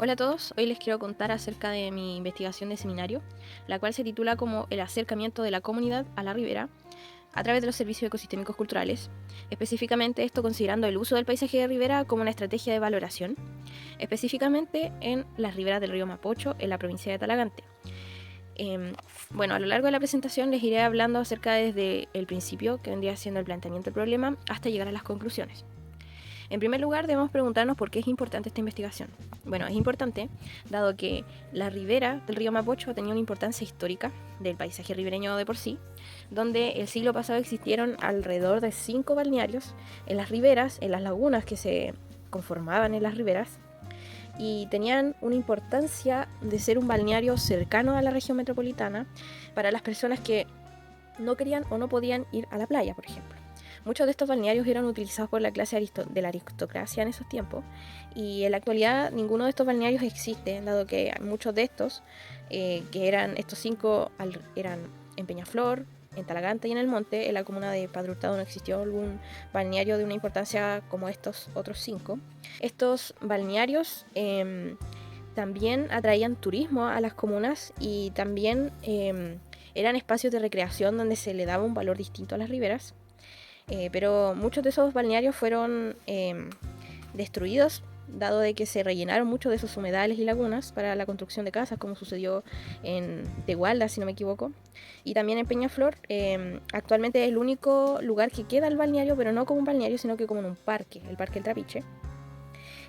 Hola a todos, hoy les quiero contar acerca de mi investigación de seminario, la cual se titula como El acercamiento de la comunidad a la ribera a través de los servicios ecosistémicos culturales, específicamente esto considerando el uso del paisaje de ribera como una estrategia de valoración, específicamente en las riberas del río Mapocho, en la provincia de Talagante. Bueno, a lo largo de la presentación les iré hablando acerca desde el principio, que vendría siendo el planteamiento del problema, hasta llegar a las conclusiones. En primer lugar, debemos preguntarnos por qué es importante esta investigación. Bueno, es importante dado que la ribera del río Mapocho tenía una importancia histórica del paisaje ribereño de por sí, donde el siglo pasado existieron alrededor de 5 balnearios en las riberas, en las lagunas que se conformaban en las riberas, y tenían una importancia de ser un balneario cercano a la región metropolitana para las personas que no querían o no podían ir a la playa, por ejemplo. Muchos de estos balnearios eran utilizados por la clase de la aristocracia en esos tiempos, y en la actualidad ninguno de estos balnearios existe, dado que muchos de estos, que eran estos 5, eran en Peñaflor, en Talagante y en El Monte. En la comuna de Padre Hurtado no existió algún balneario de una importancia como estos otros 5. Estos balnearios también atraían turismo a las comunas y también eran espacios de recreación donde se le daba un valor distinto a las riberas. Pero muchos de esos balnearios fueron destruidos, dado de que se rellenaron muchos de esos humedales y lagunas para la construcción de casas, como sucedió en Tegualda, si no me equivoco, y también en Peñaflor. Actualmente es el único lugar que queda el balneario, pero no como un balneario, sino que como en un parque, el Parque El Trapiche.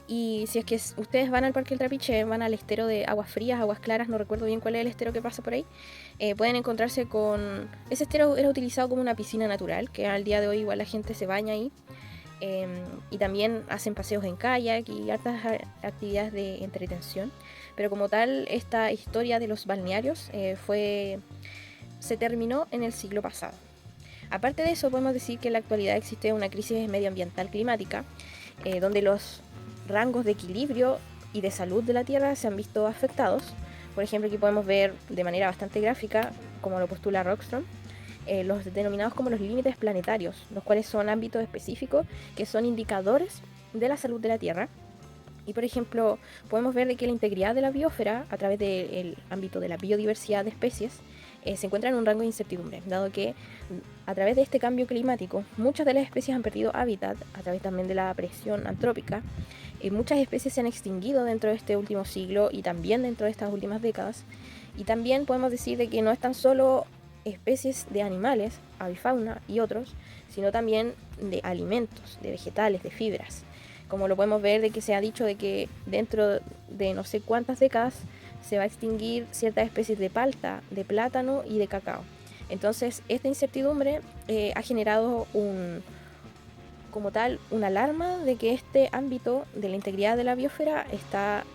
Y si es que ustedes van al Parque El Trapiche, van al estero de Aguas Frías, Aguas Claras, no recuerdo bien cuál es el estero que pasa por ahí, pueden encontrarse con... Ese estero era utilizado como una piscina natural, que al día de hoy igual la gente se baña ahí, y también hacen paseos en kayak y hartas actividades de entretención. Pero como tal, esta historia de los balnearios se terminó en el siglo pasado. Aparte de eso, podemos decir que en la actualidad existe una crisis medioambiental climática, donde los rangos de equilibrio y de salud de la Tierra se han visto afectados. Por ejemplo, aquí podemos ver de manera bastante gráfica, como lo postula Rockström, los denominados como los límites planetarios, los cuales son ámbitos específicos que son indicadores de la salud de la Tierra. Y por ejemplo, podemos ver que la integridad de la biosfera a través del ámbito de la biodiversidad de especies se encuentra en un rango de incertidumbre, dado que a través de este cambio climático muchas de las especies han perdido hábitat a través también de la presión antrópica. Muchas especies se han extinguido dentro de este último siglo y también dentro de estas últimas décadas. Y también podemos decir de que no es tan solo especies de animales, avifauna y otros, sino también de alimentos, de vegetales, de fibras. Como lo podemos ver de que se ha dicho de que dentro de no sé cuántas décadas se va a extinguir ciertas especies de palta, de plátano y de cacao. Entonces, esta incertidumbre ha generado como tal una alarma de que este ámbito de la integridad de la biosfera está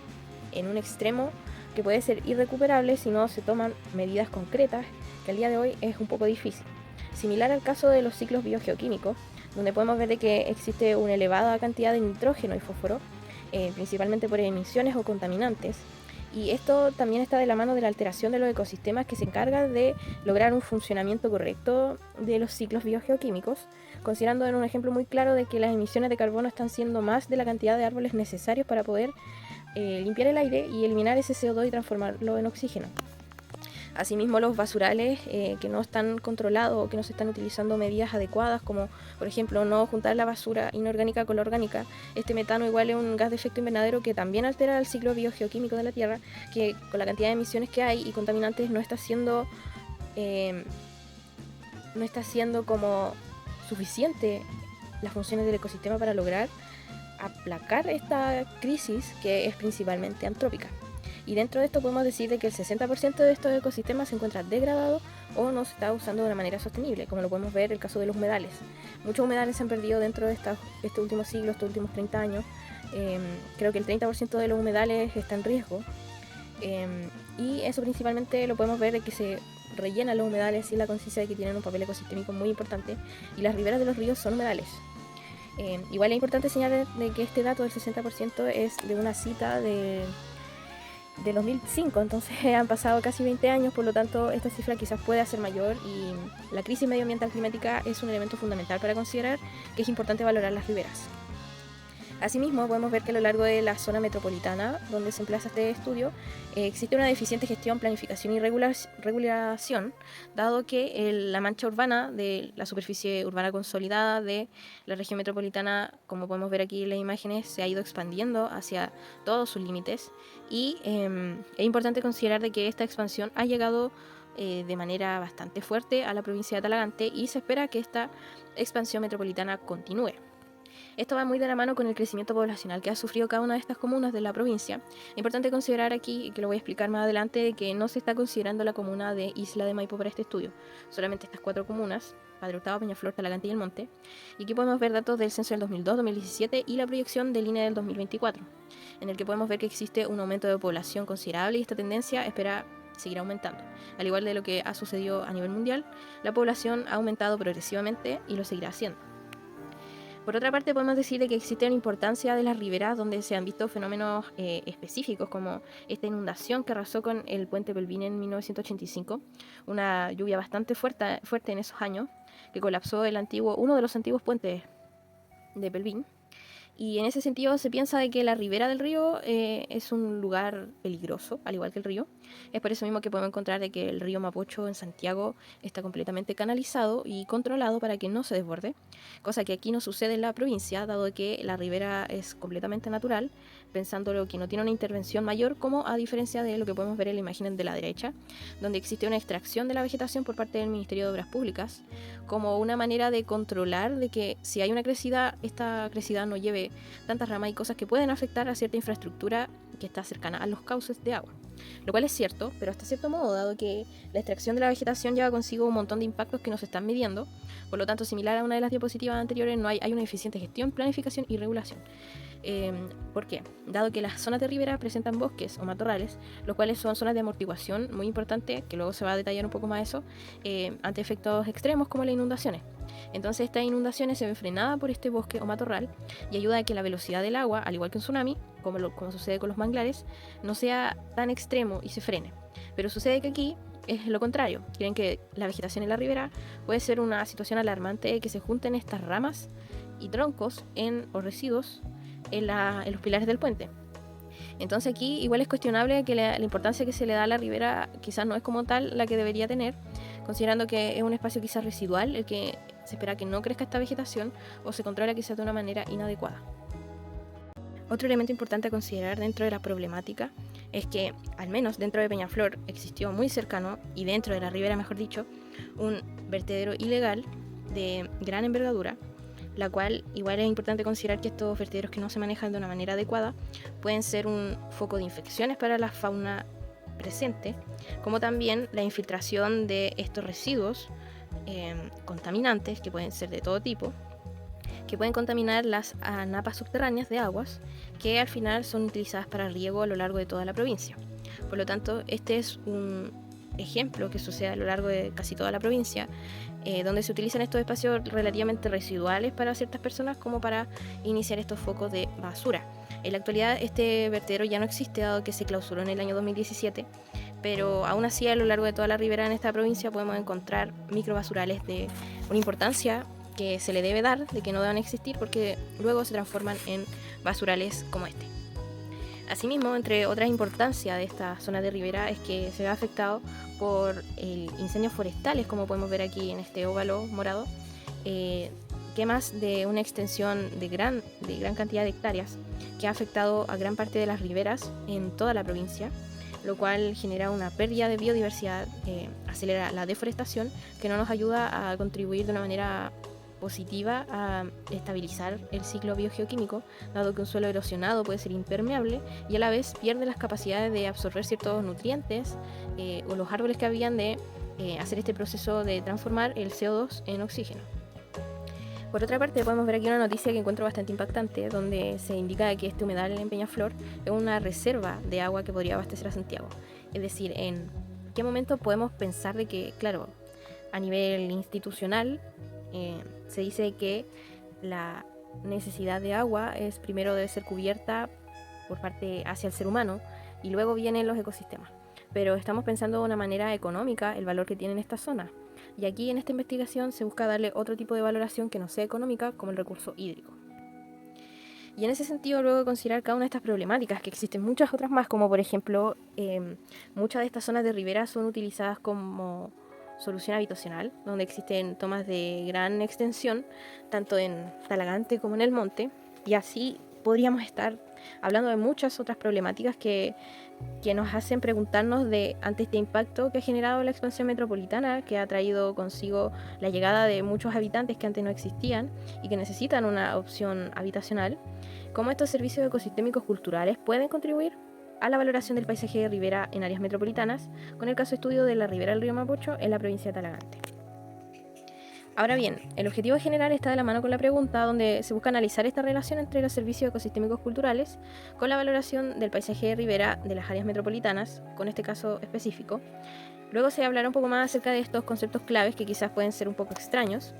en un extremo que puede ser irrecuperable si no se toman medidas concretas, que al día de hoy es un poco difícil. Similar al caso de los ciclos biogeoquímicos, donde podemos ver de que existe una elevada cantidad de nitrógeno y fósforo, principalmente por emisiones o contaminantes. Y esto también está de la mano de la alteración de los ecosistemas, que se encarga de lograr un funcionamiento correcto de los ciclos biogeoquímicos, considerando en un ejemplo muy claro de que las emisiones de carbono están siendo más de la cantidad de árboles necesarios para poder limpiar el aire y eliminar ese CO2 y transformarlo en oxígeno. Asimismo, los basurales que no están controlados o que no se están utilizando medidas adecuadas, como por ejemplo no juntar la basura inorgánica con la orgánica. Este metano igual es un gas de efecto invernadero que también altera el ciclo biogeoquímico de la Tierra, que con la cantidad de emisiones que hay y contaminantes no está siendo como suficiente las funciones del ecosistema para lograr aplacar esta crisis que es principalmente antrópica. Y dentro de esto podemos decir de que el 60% de estos ecosistemas se encuentra degradado o no se está usando de una manera sostenible, como lo podemos ver en el caso de los humedales. Muchos humedales se han perdido dentro de este último siglo, estos últimos 30 años. Creo que el 30% de los humedales está en riesgo. Y eso principalmente lo podemos ver de que se rellenan los humedales sin la conciencia de que tienen un papel ecosistémico muy importante. Y las riberas de los ríos son humedales. Igual es importante señalar de que este dato del 60% es de una cita de 2005, entonces han pasado casi 20 años, por lo tanto esta cifra quizás pueda ser mayor, y la crisis medioambiental climática es un elemento fundamental para considerar que es importante valorar las riberas. Asimismo, podemos ver que a lo largo de la zona metropolitana, donde se emplaza este estudio, existe una deficiente gestión, planificación y regulación, dado que la mancha urbana de la superficie urbana consolidada de la región metropolitana, como podemos ver aquí en las imágenes, se ha ido expandiendo hacia todos sus límites, y es importante considerar de que esta expansión ha llegado de manera bastante fuerte a la provincia de Talagante, y se espera que esta expansión metropolitana continúe. Esto va muy de la mano con el crecimiento poblacional que ha sufrido cada una de estas comunas de la provincia. Es importante considerar aquí, y que lo voy a explicar más adelante, que no se está considerando la comuna de Isla de Maipo para este estudio, solamente estas 4 comunas: Padre Hurtado, Peñaflor, Talagante y El Monte. Y aquí podemos ver datos del censo del 2002, 2017 y la proyección del INE del 2024, en el que podemos ver que existe un aumento de población considerable, y esta tendencia espera seguir aumentando. Al igual de lo que ha sucedido a nivel mundial, la población ha aumentado progresivamente y lo seguirá haciendo. Por otra parte, podemos decir de que existe una importancia de las riberas donde se han visto fenómenos específicos, como esta inundación que arrasó con el puente Pelvín en 1985, una lluvia bastante fuerte en esos años, que colapsó uno de los antiguos puentes de Pelvín. Y en ese sentido se piensa de que la ribera del río es un lugar peligroso, al igual que el río. Es por eso mismo que podemos encontrar de que el río Mapocho en Santiago está completamente canalizado y controlado para que no se desborde, cosa que aquí no sucede en la provincia, dado que la ribera es completamente natural, pensándolo que no tiene una intervención mayor, como a diferencia de lo que podemos ver en la imagen de la derecha, donde existe una extracción de la vegetación por parte del Ministerio de Obras Públicas, como una manera de controlar de que si hay una crecida, esta crecida no lleve tantas ramas y cosas que pueden afectar a cierta infraestructura que está cercana a los cauces de agua. Lo cual es cierto, pero hasta cierto modo, dado que la extracción de la vegetación lleva consigo un montón de impactos que no se están midiendo. Por lo tanto, similar a una de las diapositivas anteriores, no hay una eficiente gestión, planificación y regulación. ¿Por qué? Dado que las zonas de ribera presentan bosques o matorrales, los cuales son zonas de amortiguación muy importantes, que luego se va a detallar un poco más eso, ante efectos extremos como las inundaciones. Entonces estas inundaciones se ven frenadas por este bosque o matorral, y ayuda a que la velocidad del agua, al igual que un tsunami, como sucede con los manglares, no sea tan extremo y se frene. Pero sucede que aquí es lo contrario. Quieren que la vegetación en la ribera puede ser una situación alarmante, que se junten estas ramas y troncos o residuos en los pilares del puente. Entonces aquí igual es cuestionable que la importancia que se le da a la ribera quizás no es como tal la que debería tener, considerando que es un espacio quizás residual, el que se espera que no crezca esta vegetación o se controla quizás de una manera inadecuada. Otro elemento importante a considerar dentro de la problemática es que, al menos dentro de Peñaflor, existió muy cercano, y dentro de la ribera mejor dicho, un vertedero ilegal de gran envergadura, la cual igual es importante considerar que estos vertederos que no se manejan de una manera adecuada pueden ser un foco de infecciones para la fauna presente, como también la infiltración de estos residuos contaminantes, que pueden ser de todo tipo, que pueden contaminar las napas subterráneas de aguas, que al final son utilizadas para riego a lo largo de toda la provincia. Por lo tanto, este es un ejemplo que sucede a lo largo de casi toda la provincia, donde se utilizan estos espacios relativamente residuales para ciertas personas como para iniciar estos focos de basura. En la actualidad este vertedero ya no existe, dado que se clausuró en el año 2017, pero aún así a lo largo de toda la ribera en esta provincia podemos encontrar microbasurales de una importancia que se le debe dar, de que no deben existir, porque luego se transforman en basurales como este. Asimismo, entre otras importancias de esta zona de ribera es que se ve afectado por incendios forestales, como podemos ver aquí en este óvalo morado, quemas de una extensión de gran cantidad de hectáreas, que ha afectado a gran parte de las riberas en toda la provincia, lo cual genera una pérdida de biodiversidad, acelera la deforestación, que no nos ayuda a contribuir de una manera positiva a estabilizar el ciclo biogeoquímico, dado que un suelo erosionado puede ser impermeable y a la vez pierde las capacidades de absorber ciertos nutrientes, o los árboles que habían de hacer este proceso de transformar el CO2 en oxígeno. Por otra parte, podemos ver aquí una noticia que encuentro bastante impactante, donde se indica que este humedal en Peñaflor es una reserva de agua que podría abastecer a Santiago. Es decir, ¿en qué momento podemos pensar de que, claro, a nivel institucional, se dice que la necesidad de agua primero debe ser cubierta por parte hacia el ser humano y luego vienen los ecosistemas? Pero estamos pensando de una manera económica el valor que tiene esta zona. Y aquí en esta investigación se busca darle otro tipo de valoración que no sea económica, como el recurso hídrico. Y en ese sentido, luego de considerar cada una de estas problemáticas, que existen muchas otras más, como por ejemplo, muchas de estas zonas de ribera son utilizadas como solución habitacional, donde existen tomas de gran extensión, tanto en Talagante como en el monte, y así podríamos estar hablando de muchas otras problemáticas que nos hacen preguntarnos ante este impacto que ha generado la expansión metropolitana, que ha traído consigo la llegada de muchos habitantes que antes no existían y que necesitan una opción habitacional, cómo estos servicios ecosistémicos culturales pueden contribuir a la valoración del paisaje de ribera en áreas metropolitanas, con el caso de estudio de la ribera del río Mapocho en la provincia de Talagante. Ahora bien, el objetivo general está de la mano con la pregunta, donde se busca analizar esta relación entre los servicios ecosistémicos culturales con la valoración del paisaje de ribera de las áreas metropolitanas, con este caso específico. Luego se hablará un poco más acerca de estos conceptos claves que quizás pueden ser un poco extraños.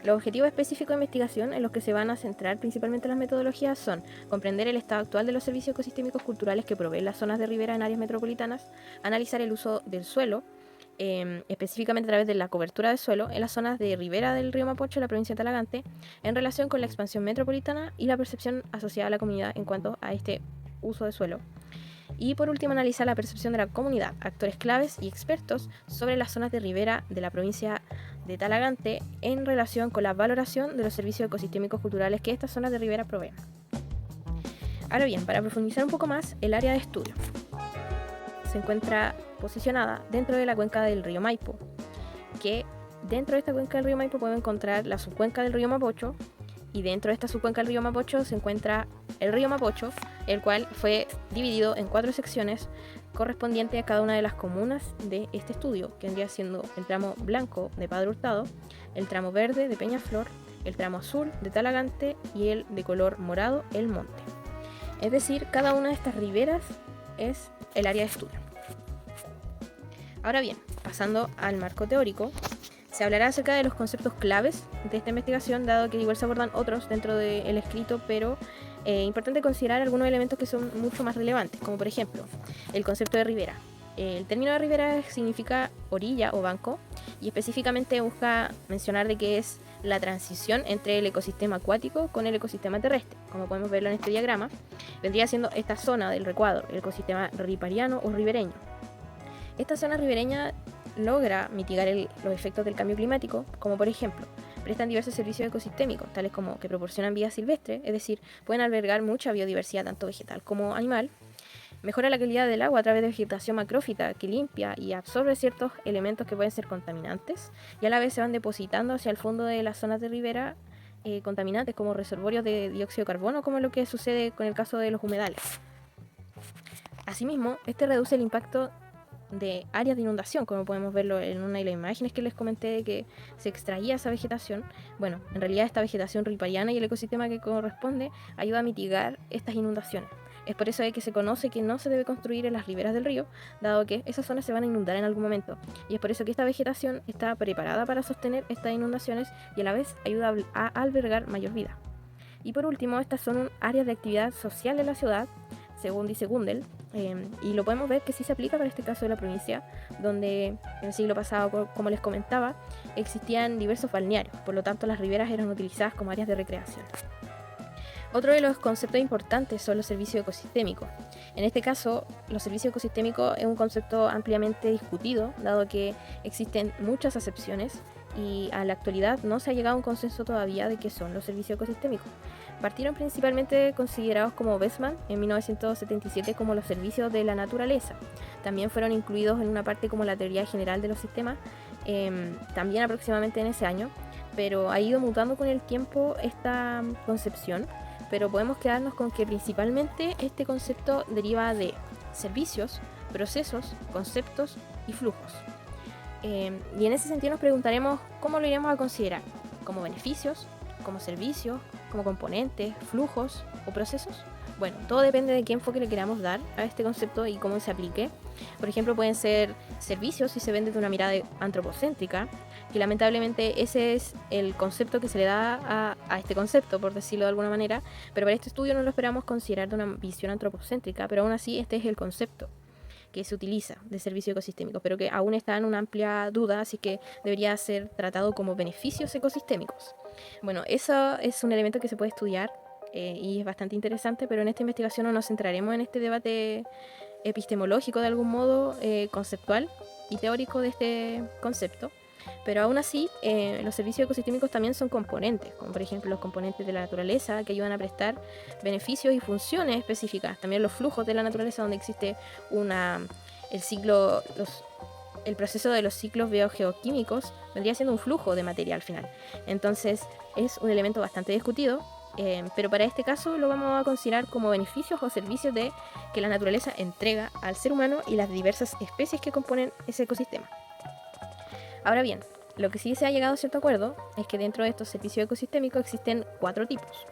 Los objetivos específicos de investigación en los que se van a centrar principalmente las metodologías son comprender el estado actual de los servicios ecosistémicos culturales que proveen las zonas de ribera en áreas metropolitanas, analizar el uso del suelo, específicamente a través de la cobertura de suelo en las zonas de ribera del río Mapocho, la provincia de Talagante, en relación con la expansión metropolitana y la percepción asociada a la comunidad en cuanto a este uso de suelo. Y por último, analizar la percepción de la comunidad, actores claves y expertos sobre las zonas de ribera de la provincia de Talagante en relación con la valoración de los servicios ecosistémicos culturales que estas zonas de ribera proveen. Ahora bien, para profundizar un poco más, el área de estudio se encuentra posicionada dentro de la cuenca del río Maipo, que dentro de esta cuenca del río Maipo podemos encontrar la subcuenca del río Mapocho, y dentro de esta subcuenca del río Mapocho se encuentra el río Mapocho, el cual fue dividido en 4 secciones correspondientes a cada una de las comunas de este estudio, que vendría siendo el tramo blanco de Padre Hurtado, el tramo verde de Peñaflor, el tramo azul de Talagante y el de color morado, El Monte. Es decir, cada una de estas riberas es el área de estudio. Ahora bien, pasando al marco teórico, se hablará acerca de los conceptos claves de esta investigación, dado que igual se abordan otros dentro del escrito, pero es importante considerar algunos elementos que son mucho más relevantes, como por ejemplo el concepto de ribera. El término de ribera significa orilla o banco, y específicamente busca mencionar de que es la transición entre el ecosistema acuático con el ecosistema terrestre. Como podemos verlo en este diagrama, vendría siendo esta zona del recuadro, el ecosistema ripariano o ribereño. Esta zona ribereña logra mitigar los efectos del cambio climático, como por ejemplo, prestan diversos servicios ecosistémicos, tales como que proporcionan vida silvestre, es decir, pueden albergar mucha biodiversidad tanto vegetal como animal, mejora la calidad del agua a través de vegetación macrófita que limpia y absorbe ciertos elementos que pueden ser contaminantes, y a la vez se van depositando hacia el fondo de las zonas de ribera contaminantes como reservorios de dióxido de carbono, como lo que sucede con el caso de los humedales. Asimismo, este reduce el impacto de áreas de inundación, como podemos verlo en una de las imágenes que les comenté de que se extraía esa vegetación. Bueno, en realidad esta vegetación ripariana y el ecosistema que corresponde ayuda a mitigar estas inundaciones. Es por eso que se conoce que no se debe construir en las riberas del río, dado que esas zonas se van a inundar en algún momento. Y es por eso que esta vegetación está preparada para sostener estas inundaciones y a la vez ayuda a albergar mayor vida. Y por último, estas son áreas de actividad social de la ciudad, según dice Gundel, y lo podemos ver que sí se aplica para este caso de la provincia, donde en el siglo pasado, como les comentaba, existían diversos balnearios, por lo tanto las riberas eran utilizadas como áreas de recreación. Otro de los conceptos importantes son los servicios ecosistémicos. En este caso, los servicios ecosistémicos es un concepto ampliamente discutido, dado que existen muchas acepciones y a la actualidad no se ha llegado a un consenso todavía de qué son los servicios ecosistémicos. Partieron principalmente considerados como Westman en 1977 como los servicios de la naturaleza. También fueron incluidos en una parte como la teoría general de los sistemas, también aproximadamente en ese año, pero ha ido mutando con el tiempo esta concepción. Pero podemos quedarnos con que principalmente este concepto deriva de servicios, procesos, conceptos y flujos. Y en ese sentido nos preguntaremos cómo lo iremos a considerar, como beneficios, como servicios, como componentes, flujos o procesos. Bueno, todo depende de qué enfoque le queramos dar a este concepto y cómo se aplique. Por ejemplo, pueden ser servicios si se ven desde una mirada antropocéntrica, que lamentablemente ese es el concepto que se le da a este concepto, por decirlo de alguna manera, pero para este estudio no lo esperamos considerar de una visión antropocéntrica, pero aún así este es el concepto que se utiliza de servicio ecosistémico, pero que aún está en una amplia duda, así que debería ser tratado como beneficios ecosistémicos. Bueno, eso es un elemento que se puede estudiar y es bastante interesante, pero en esta investigación no nos centraremos en este debate epistemológico de algún modo, conceptual y teórico de este concepto. Pero aún así, los servicios ecosistémicos también son componentes, como por ejemplo los componentes de la naturaleza que ayudan a prestar beneficios y funciones específicas. También los flujos de la naturaleza, donde existe el proceso de los ciclos biogeoquímicos vendría siendo un flujo de materia al final. Entonces es un elemento bastante discutido, pero para este caso lo vamos a considerar como beneficios o servicios que la naturaleza entrega al ser humano y las diversas especies que componen ese ecosistema. Ahora bien, lo que sí se ha llegado a cierto acuerdo es que dentro de estos servicios ecosistémicos existen 4 tipos,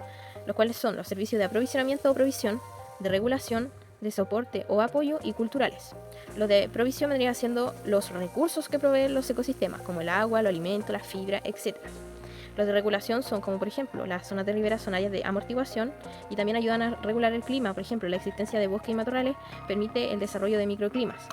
los cuales son los servicios de aprovisionamiento o provisión, de regulación, de soporte o apoyo y culturales. Los de provisión vendrían siendo los recursos que proveen los ecosistemas, como el agua, los alimentos, la fibra, etc. Los de regulación son como por ejemplo las zonas de ribera son áreas de amortiguación y también ayudan a regular el clima. Por ejemplo, la existencia de bosques y matorrales permite el desarrollo de microclimas.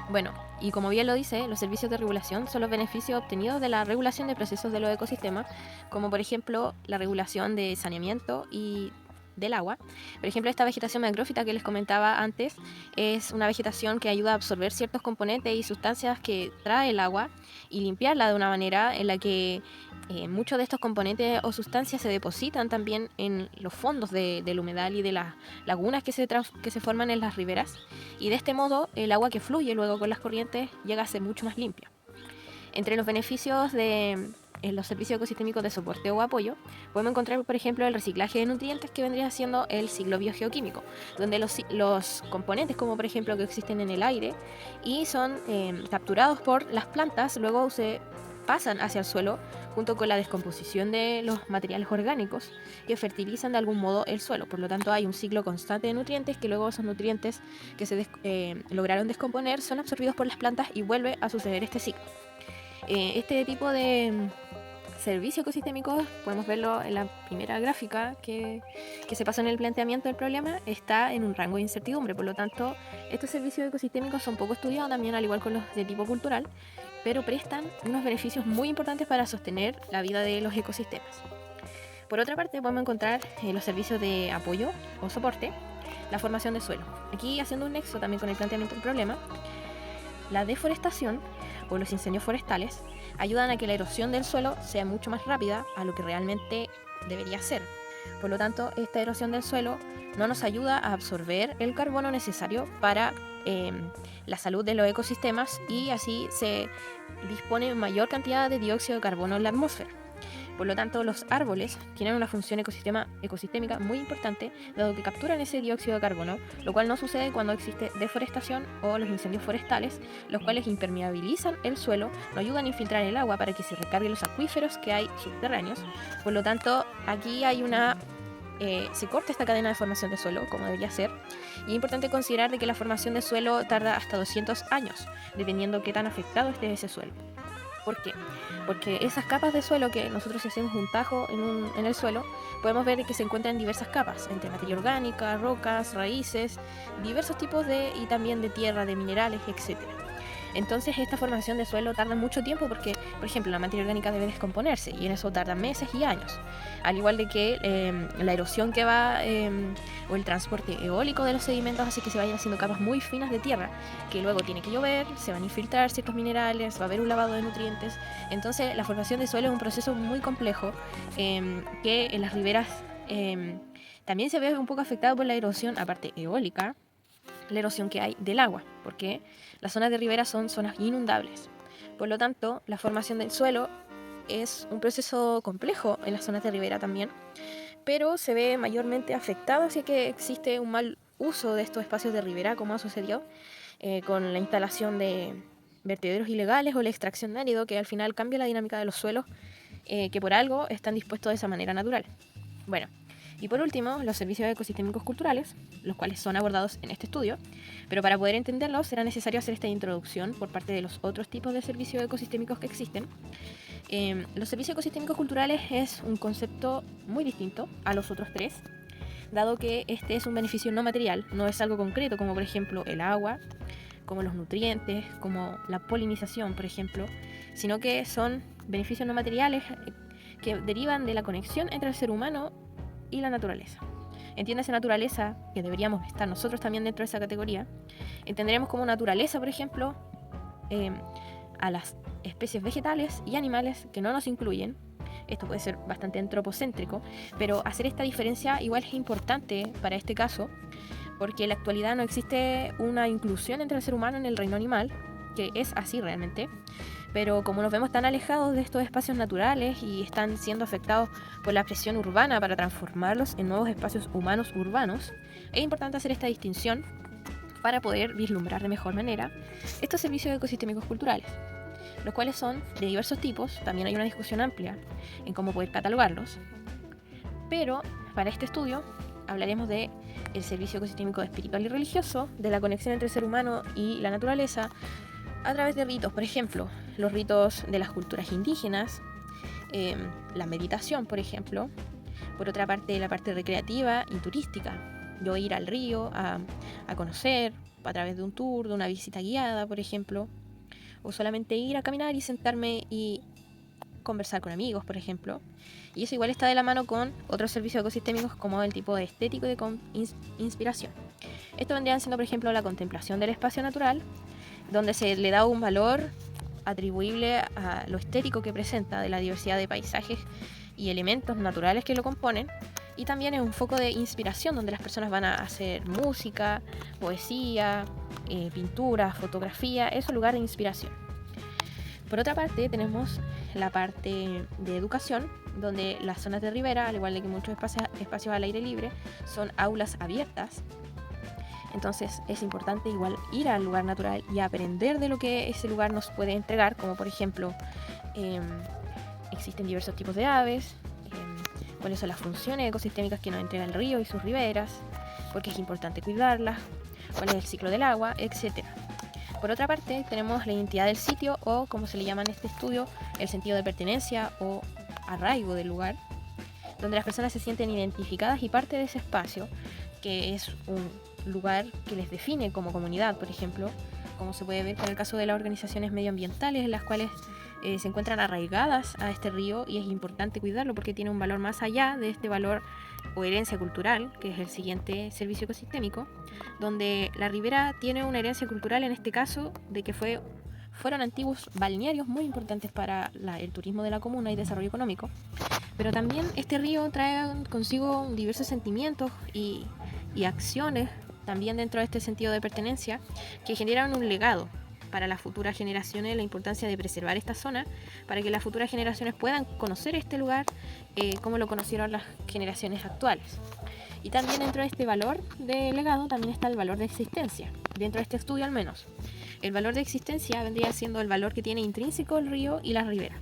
Bueno, y como bien lo dice, los servicios de regulación son los beneficios obtenidos de la regulación de procesos de los ecosistemas, como por ejemplo la regulación de saneamiento y del agua. Por ejemplo, esta vegetación macrófita que les comentaba antes es una vegetación que ayuda a absorber ciertos componentes y sustancias que trae el agua y limpiarla de una manera en la que muchos de estos componentes o sustancias se depositan también en los fondos del humedal y de las lagunas que se forman en las riberas, y de este modo el agua que fluye luego con las corrientes llega a ser mucho más limpia. Entre los beneficios de los servicios ecosistémicos de soporte o apoyo, podemos encontrar, por ejemplo, el reciclaje de nutrientes, que vendría siendo el ciclo biogeoquímico, donde los componentes, como por ejemplo que existen en el aire y son capturados por las plantas, luego se pasan hacia el suelo junto con la descomposición de los materiales orgánicos que fertilizan de algún modo el suelo. Por lo tanto, hay un ciclo constante de nutrientes que luego esos nutrientes que se lograron descomponer son absorbidos por las plantas y vuelve a suceder este ciclo. Este tipo de servicio ecosistémico, podemos verlo en la primera gráfica que se pasó en el planteamiento del problema, está en un rango de incertidumbre. Por lo tanto, estos servicios ecosistémicos son poco estudiados también, al igual con los de tipo cultural, pero prestan unos beneficios muy importantes para sostener la vida de los ecosistemas. Por otra parte, podemos encontrar los servicios de apoyo o soporte, la formación de suelo. Aquí, haciendo un nexo también con el planteamiento del problema, la deforestación o los incendios forestales ayudan a que la erosión del suelo sea mucho más rápida a lo que realmente debería ser. Por lo tanto, esta erosión del suelo no nos ayuda a absorber el carbono necesario para la salud de los ecosistemas, y así se dispone mayor cantidad de dióxido de carbono en la atmósfera. Por lo tanto, los árboles tienen una función ecosistémica muy importante, dado que capturan ese dióxido de carbono, lo cual no sucede cuando existe deforestación o los incendios forestales, los cuales impermeabilizan el suelo, no ayudan a infiltrar el agua para que se recarguen los acuíferos que hay subterráneos. Por lo tanto, aquí hay se corta esta cadena de formación de suelo, como debería ser, y es importante considerar de que la formación de suelo tarda hasta 200 años, dependiendo qué tan afectado esté ese suelo. ¿Por qué? Porque esas capas de suelo, que nosotros hacemos un tajo en el suelo, podemos ver que se encuentran en diversas capas, entre materia orgánica, rocas, raíces, diversos tipos y también de tierra, de minerales, etc. Entonces esta formación de suelo tarda mucho tiempo porque, por ejemplo, la materia orgánica debe descomponerse y en eso tarda meses y años. Al igual de que la erosión que va o el transporte eólico de los sedimentos hace que se vayan haciendo capas muy finas de tierra, que luego tiene que llover, se van a infiltrar ciertos minerales, va a haber un lavado de nutrientes. Entonces la formación de suelo es un proceso muy complejo que en las riberas también se ve un poco afectado por la erosión, aparte eólica, la erosión que hay del agua, porque las zonas de ribera son zonas inundables. Por lo tanto, la formación del suelo es un proceso complejo en las zonas de ribera también, pero se ve mayormente afectado si es que existe un mal uso de estos espacios de ribera, como ha sucedido con la instalación de vertederos ilegales o la extracción de árido, que al final cambia la dinámica de los suelos, que por algo están dispuestos de esa manera natural. Bueno, y por último, los servicios ecosistémicos culturales, los cuales son abordados en este estudio, pero para poder entenderlos será necesario hacer esta introducción por parte de los otros tipos de servicios ecosistémicos que existen. Los servicios ecosistémicos culturales es un concepto muy distinto a los otros tres, dado que este es un beneficio no material, no es algo concreto como por ejemplo el agua, como los nutrientes, como la polinización, por ejemplo, sino que son beneficios no materiales que derivan de la conexión entre el ser humano y la naturaleza. Entiéndase naturaleza, que deberíamos estar nosotros también dentro de esa categoría. Entenderemos como naturaleza, por ejemplo, a las especies vegetales y animales que no nos incluyen. Esto puede ser bastante antropocéntrico, pero hacer esta diferencia igual es importante para este caso, porque en la actualidad no existe una inclusión entre el ser humano en el reino animal, que es así realmente, pero como nos vemos tan alejados de estos espacios naturales y están siendo afectados por la presión urbana para transformarlos en nuevos espacios humanos urbanos, es importante hacer esta distinción para poder vislumbrar de mejor manera estos servicios ecosistémicos culturales, los cuales son de diversos tipos. También hay una discusión amplia en cómo poder catalogarlos, pero para este estudio hablaremos de el servicio ecosistémico espiritual y religioso, de la conexión entre el ser humano y la naturaleza a través de ritos, por ejemplo, los ritos de las culturas indígenas, la meditación, por ejemplo. Por otra parte, la parte recreativa y turística, yo ir al río a conocer a través de un tour, de una visita guiada, por ejemplo, o solamente ir a caminar y sentarme y conversar con amigos, por ejemplo. Y eso igual está de la mano con otros servicios ecosistémicos como el tipo de estético y de inspiración. Esto vendrían siendo, por ejemplo, la contemplación del espacio natural, donde se le da un valor atribuible a lo estético que presenta, de la diversidad de paisajes y elementos naturales que lo componen, y también es un foco de inspiración donde las personas van a hacer música, poesía, pintura, fotografía. Es un lugar de inspiración. Por otra parte, tenemos la parte de educación, donde las zonas de ribera, al igual que muchos espacios al aire libre, son aulas abiertas. Entonces es importante igual ir al lugar natural y aprender de lo que ese lugar nos puede entregar, como por ejemplo existen diversos tipos de aves, cuáles son las funciones ecosistémicas que nos entrega el río y sus riberas, porque es importante cuidarlas, cuál es el ciclo del agua, etc. Por otra parte, tenemos la identidad del sitio, o como se le llama en este estudio, el sentido de pertenencia o arraigo del lugar, donde las personas se sienten identificadas y parte de ese espacio, que es un lugar que les define como comunidad, por ejemplo, como se puede ver con el caso de las organizaciones medioambientales, en las cuales se encuentran arraigadas a este río, y es importante cuidarlo porque tiene un valor más allá de este valor o herencia cultural, que es el siguiente servicio ecosistémico, donde la ribera tiene una herencia cultural, en este caso, de que fueron antiguos balnearios muy importantes para el turismo de la comuna y desarrollo económico, pero también este río trae consigo diversos sentimientos y acciones también dentro de este sentido de pertenencia, que generan un legado para las futuras generaciones, la importancia de preservar esta zona para que las futuras generaciones puedan conocer este lugar como lo conocieron las generaciones actuales. Y también dentro de este valor de legado también está el valor de existencia, dentro de este estudio al menos. El valor de existencia vendría siendo el valor que tiene intrínseco el río y la ribera,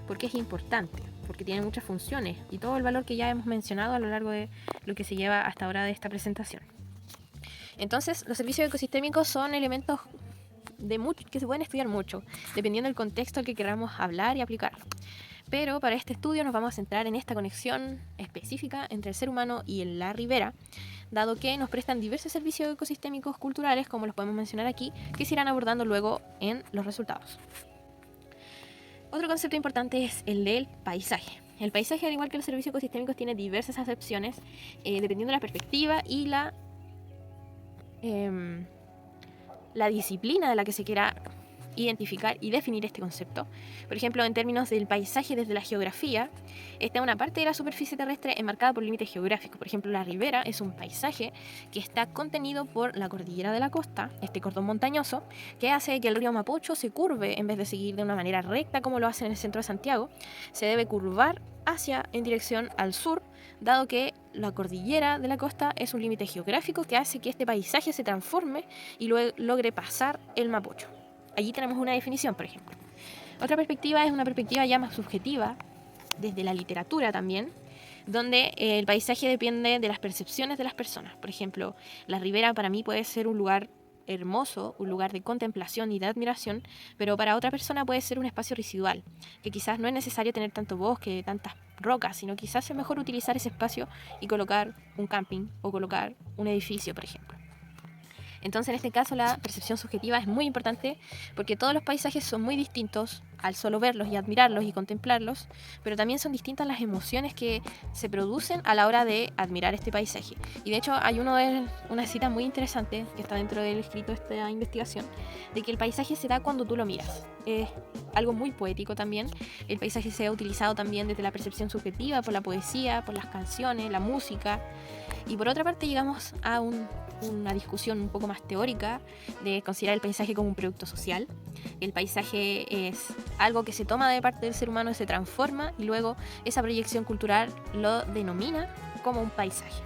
porque es importante, porque tiene muchas funciones y todo el valor que ya hemos mencionado a lo largo de lo que se lleva hasta ahora de esta presentación. Entonces, los servicios ecosistémicos son elementos que se pueden estudiar mucho, dependiendo del contexto al que queramos hablar y aplicar. Pero para este estudio nos vamos a centrar en esta conexión específica entre el ser humano y la ribera, dado que nos prestan diversos servicios ecosistémicos culturales, como los podemos mencionar aquí, que se irán abordando luego en los resultados. Otro concepto importante es el del paisaje. El paisaje, al igual que los servicios ecosistémicos, tiene diversas acepciones dependiendo de la perspectiva y la disciplina de la que se quiera identificar y definir este concepto. Por ejemplo, en términos del paisaje desde la geografía, esta es una parte de la superficie terrestre enmarcada por límites geográficos. Por ejemplo, la ribera es un paisaje que está contenido por la cordillera de la costa, este cordón montañoso, que hace que el río Mapocho se curve en vez de seguir de una manera recta como lo hace en el centro de Santiago. Se debe curvar en dirección al sur, dado que la cordillera de la costa es un límite geográfico que hace que este paisaje se transforme y logre pasar el Mapocho. Allí tenemos una definición, por ejemplo. Otra perspectiva es una perspectiva ya más subjetiva, desde la literatura también, donde el paisaje depende de las percepciones de las personas. Por ejemplo, la ribera para mí puede ser un lugar hermoso, un lugar de contemplación y de admiración, pero para otra persona puede ser un espacio residual, que quizás no es necesario tener tanto bosque, tantas rocas, sino quizás es mejor utilizar ese espacio y colocar un camping o colocar un edificio, por ejemplo. Entonces, en este caso, la percepción subjetiva es muy importante porque todos los paisajes son muy distintos al solo verlos y admirarlos y contemplarlos, pero también son distintas las emociones que se producen a la hora de admirar este paisaje. Y de hecho hay una cita muy interesante que está dentro del escrito de esta investigación, de que el paisaje se da cuando tú lo miras. Es algo muy poético también. El paisaje se ha utilizado también desde la percepción subjetiva, por la poesía, por las canciones, la música. Y por otra parte llegamos a una discusión un poco más teórica de considerar el paisaje como un producto social. El paisaje es algo que se toma de parte del ser humano, se transforma y luego esa proyección cultural lo denomina como un paisaje.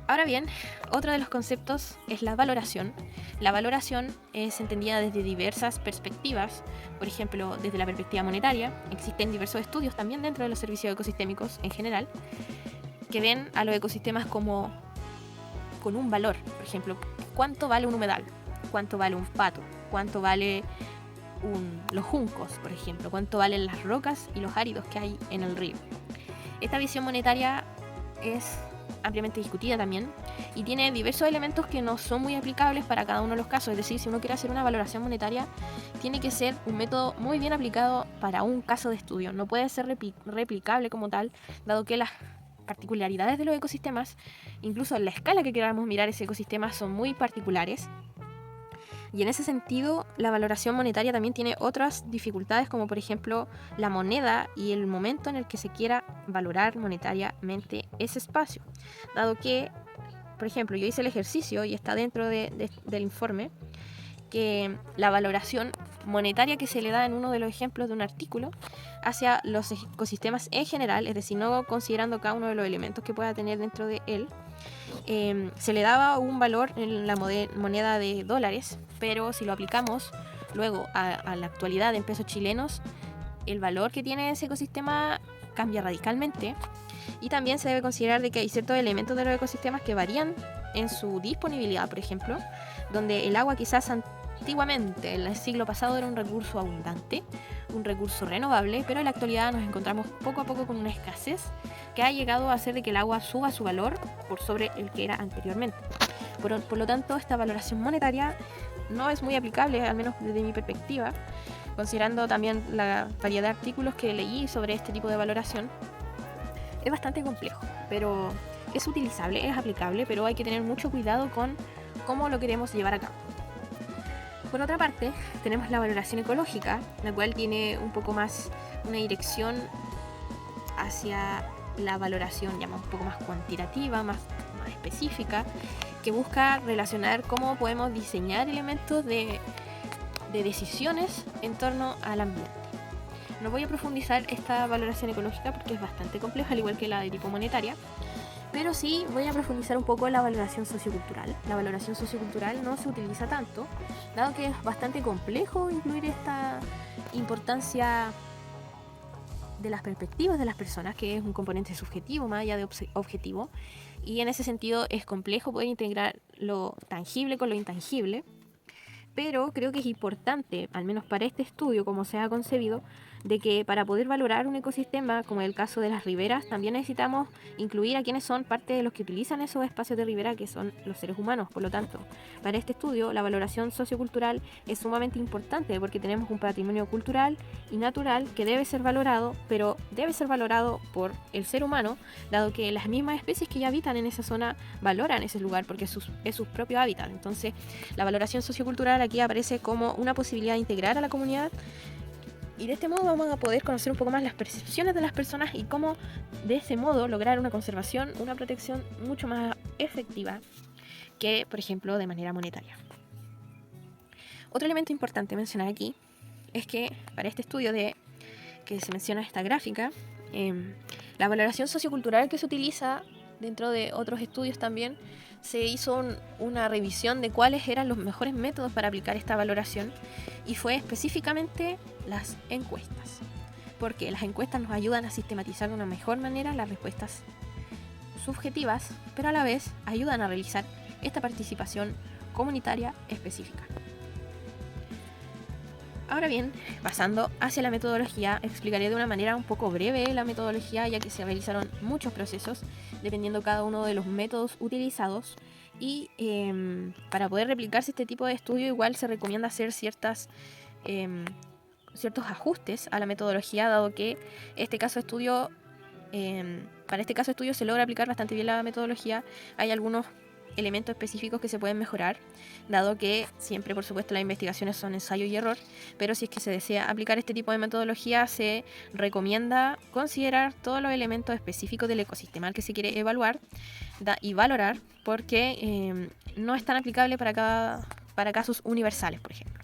Ahora bien, otro de los conceptos es la valoración. La valoración es entendida desde diversas perspectivas, por ejemplo, desde la perspectiva monetaria. Existen diversos estudios también dentro de los servicios ecosistémicos en general, que ven a los ecosistemas como con un valor. Por ejemplo, ¿cuánto vale un humedal? ¿Cuánto vale un pato? ¿Cuánto vale los juncos, por ejemplo? ¿Cuánto valen las rocas y los áridos que hay en el río? Esta visión monetaria es ampliamente discutida también y tiene diversos elementos que no son muy aplicables para cada uno de los casos. Es decir, si uno quiere hacer una valoración monetaria, tiene que ser un método muy bien aplicado para un caso de estudio. No puede ser replicable como tal, dado que las particularidades de los ecosistemas, incluso en la escala que queramos mirar ese ecosistema, son muy particulares. Y en ese sentido, la valoración monetaria también tiene otras dificultades, como por ejemplo la moneda y el momento en el que se quiera valorar monetariamente ese espacio. Dado que, por ejemplo, yo hice el ejercicio y está dentro del informe, que la valoración monetaria que se le da en uno de los ejemplos de un artículo hacia los ecosistemas en general, es decir, no considerando cada uno de los elementos que pueda tener dentro de él, se le daba un valor en la moneda de dólares, pero si lo aplicamos luego a la actualidad en pesos chilenos, el valor que tiene ese ecosistema cambia radicalmente. Y también se debe considerar de que hay ciertos elementos de los ecosistemas que varían en su disponibilidad, por ejemplo, donde el agua quizás antiguamente, en el siglo pasado, era un recurso abundante, un recurso renovable, pero en la actualidad nos encontramos poco a poco con una escasez que ha llegado a hacer de que el agua suba su valor por sobre el que era anteriormente. Por lo tanto, esta valoración monetaria no es muy aplicable, al menos desde mi perspectiva, considerando también la variedad de artículos que leí sobre este tipo de valoración. Es bastante complejo, pero es utilizable, es aplicable, pero hay que tener mucho cuidado con cómo lo queremos llevar a cabo. Por otra parte, tenemos la valoración ecológica, la cual tiene un poco más una dirección hacia la valoración ya un poco más cuantitativa, más específica, que busca relacionar cómo podemos diseñar elementos de decisiones en torno al ambiente. No voy a profundizar esta valoración ecológica porque es bastante compleja, al igual que la de tipo monetaria, pero sí voy a profundizar un poco en la valoración sociocultural. La valoración sociocultural no se utiliza tanto, dado que es bastante complejo incluir esta importancia de las perspectivas de las personas, que es un componente subjetivo más allá de objetivo, y en ese sentido es complejo poder integrar lo tangible con lo intangible, pero creo que es importante, al menos para este estudio como se ha concebido, de que para poder valorar un ecosistema, como en el caso de las riberas, también necesitamos incluir a quienes son parte de los que utilizan esos espacios de ribera, que son los seres humanos. Por lo tanto, para este estudio, la valoración sociocultural es sumamente importante porque tenemos un patrimonio cultural y natural que debe ser valorado, pero debe ser valorado por el ser humano, dado que las mismas especies que ya habitan en esa zona valoran ese lugar porque es su propio hábitat. Entonces, la valoración sociocultural aquí aparece como una posibilidad de integrar a la comunidad. Y de este modo vamos a poder conocer un poco más las percepciones de las personas y cómo de ese modo lograr una conservación, una protección mucho más efectiva que, por ejemplo, de manera monetaria. Otro elemento importante mencionar aquí es que para este estudio que se menciona esta gráfica, la valoración sociocultural que se utiliza dentro de otros estudios también, se hizo una revisión de cuáles eran los mejores métodos para aplicar esta valoración y fue específicamente las encuestas, porque las encuestas nos ayudan a sistematizar de una mejor manera las respuestas subjetivas, pero a la vez ayudan a realizar esta participación comunitaria específica. Ahora bien, pasando hacia la metodología, explicaré de una manera un poco breve la metodología, ya que se realizaron muchos procesos, dependiendo cada uno de los métodos utilizados, Y para poder replicarse este tipo de estudio, igual se recomienda hacer ciertos ajustes a la metodología, dado que para este caso de estudio se logra aplicar bastante bien la metodología. Hay algunos elementos específicos que se pueden mejorar, dado que siempre, por supuesto, las investigaciones son ensayo y error, pero si es que se desea aplicar este tipo de metodología, se recomienda considerar todos los elementos específicos del ecosistema al que se quiere evaluar y valorar, porque no es tan aplicable para casos universales, por ejemplo.